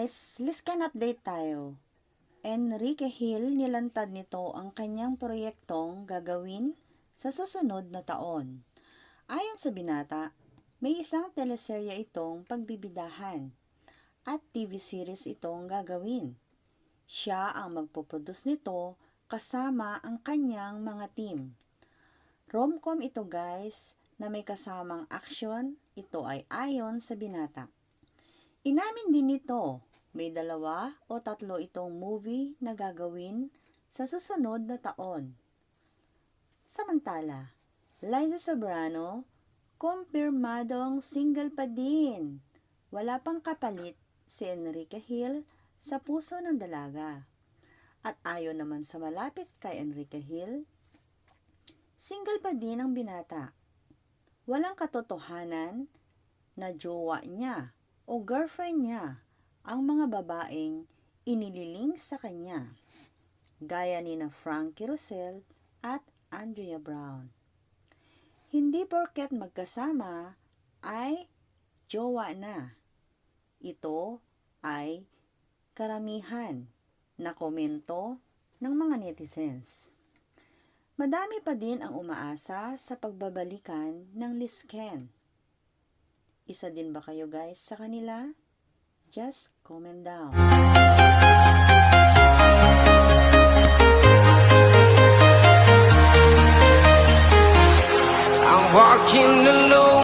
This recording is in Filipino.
guys, Liscan update tayo. Enrique Hill nilantad nito ang kanyang proyektong gagawin sa susunod na taon. Ayon sa binata, may isang teleserye itong pagbibidahan at TV series itong gagawin. Siya ang magpoproduce nito kasama ang kanyang mga team. Rom-com ito guys na may kasamang action, ito ay ayon sa binata. Inamin din nito, may 2 o 3 itong movie na gagawin sa susunod na taon. Samantala, Liza Soberano, kumpirmadong single pa din. Wala pang kapalit si Enrique Hill sa puso ng dalaga. At ayon naman sa malapit kay Enrique Hill, single pa din ang binata. Walang katotohanan na jowa niya o girlfriend niya ang mga babaeng inililing sa kanya, gaya ni na Frankie Rosell at Andrea Brown. Hindi porket magkasama ay jowa na. Ito ay karamihan na komento ng mga netizens. Madami pa din ang umaasa sa pagbabalikan ng Liscan. Isa din ba kayo guys sa kanila? Just comment down. I'm walking alone.